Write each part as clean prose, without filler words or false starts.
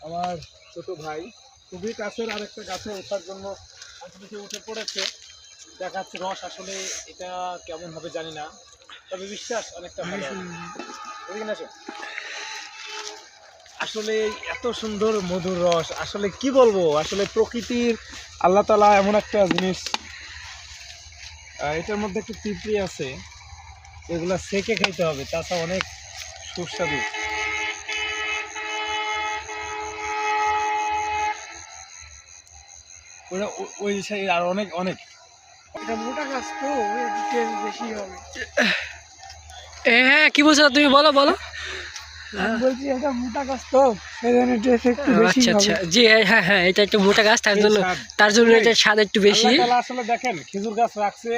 আমার ছোট ভাই খুবই কাছের আরেকটা গাছে ওঠার জন্য সে উঠে পড়েছে। দেখাচ্ছে রস, আসলে এটা কেমন হবে জানি না, তবে বিশ্বাস অনেকটা ভালো হবে। আসলে এত সুন্দর মধুর রস, আসলে কি বলবো, আসলে প্রকৃতির আল্লাহ তাআলা এমন একটা জিনিস। এটার মধ্যে একটু পিঁপড়ে আছে, এগুলা সেকে খাইতে হবে, তাছাড়া অনেক সুস্বাদু। ওই সাইড আর অনেক অনেক এটা মোটা গাছ তো টেস্ট বেশি হবে। হ্যাঁ, কি বলছো তুমি? বলো বলো। বলছি এটা মোটা গাছ তো সেজন্য টেস্ট একটু বেশি হবে। আচ্ছা জি, হ্যাঁ হ্যাঁ, এটা একটু মোটা গাছ, তার জন্য এটা স্বাদ একটু বেশি। আল্লাহ তাআলা আসলে দেখেন খেজুর গাছ রাখছে,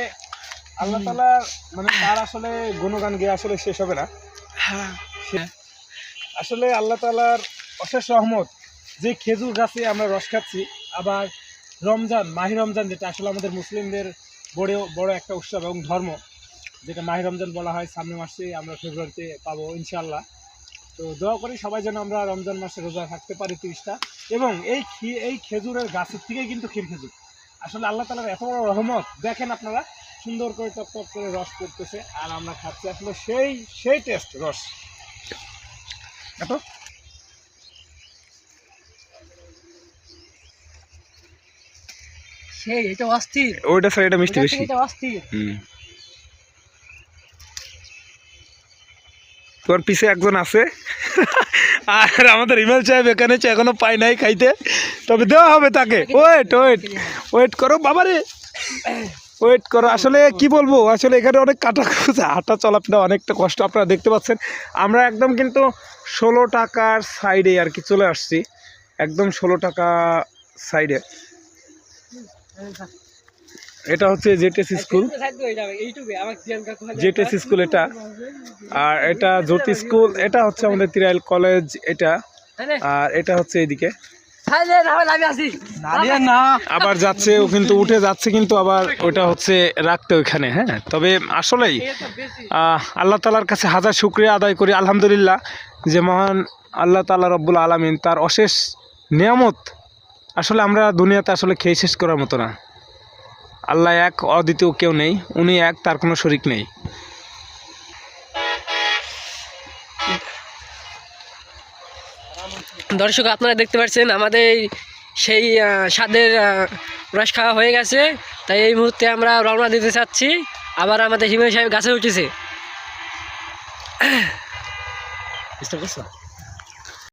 আল্লাহ তাআলা মানে তার আসলে গুণগান গিয়ে আসলে শেষ হবে না। হ্যাঁ, আসলে আল্লাহ তাআলার অশেষ রহমত যে খেজুর গাছে আমরা রস খাচ্ছি। আবার রমজান, মাহি রমজান, যেটা আসলে আমাদের মুসলিমদের বড় একটা উৎসব এবং ধর্ম, যেটা মাহি রমজান বলা হয়, সামনের মাসে আমরা ফেব্রুয়ারিতে পাবো ইনশাআল্লাহ। তো দোয়া করি সবাই যেন আমরা রমজান মাসে রোজা থাকতে পারি 30টা। এবং এই খেজুরের গাছের থেকেই কিন্তু ক্ষীর খেজুর। আসলে আল্লাহ তাআলার এত বড় রহমত, দেখেন আপনারা সুন্দর করে টপ টপ করে রস করতেছে আর আমরা খাচ্ছি, আসলে সেই টেস্ট রস। এত সেই এটা অস্থির, ওইটা স্যার, এটা মিষ্টি বেশি। এটা অস্থির। তোর পিছে একজন আছে আর আমাদের ইমেল সাহেব এখানে এখনো পাই নাই খাইতে, তবে দেওয়া হবে তাকে। ওয়েট করো বাবারে, ওয়েট করো। আসলে কি বলবো, আসলে এখানে অনেক কাটা খোঁজা, হাঁটা চলাফেরা অনেকটা কষ্ট। আপনারা দেখতে পাচ্ছেন আমরা একদম কিন্তু 16 টাকার সাইডে আর কি চলে আসছি, একদম 16 টাকা সাইডে। এটা হচ্ছে জেটেস স্কুল, জেটেস স্কুল এটা। আর এটা জ্যোতি স্কুল, এটা হচ্ছে আমাদের তিরাইল কলেজ এটা। আর এটা হচ্ছে এইদিকে আবার যাচ্ছে, ও কিন্তু উঠে যাচ্ছে, কিন্তু আবার ওটা হচ্ছে রাখতে ওইখানে। হ্যাঁ, তবে আসলেই আল্লাহ তাআলার কাছে হাজার শুকরিয়া আদায় করি, আলহামদুলিল্লাহ, যে মহান আল্লাহ তাআলা রব্বুল আলামিন, তার অশেষ নিয়ামত আসলে আমরা দুনিয়াতে আসলে খেয়ে শেষ করার মতো না। আল্লাহ এক, অদ্বিতীয় কেউ নেই, উনি এক, তার কোনো শরিক নেই। দর্শক, আপনারা দেখতে পাচ্ছেন আমাদের সেই স্বাদের রস খাওয়া হয়ে গেছে, তাই এই মুহূর্তে আমরা রওনা দিতে চাচ্ছি। আবার আমাদের হিমেল সাহেব গাছে উঠেছে।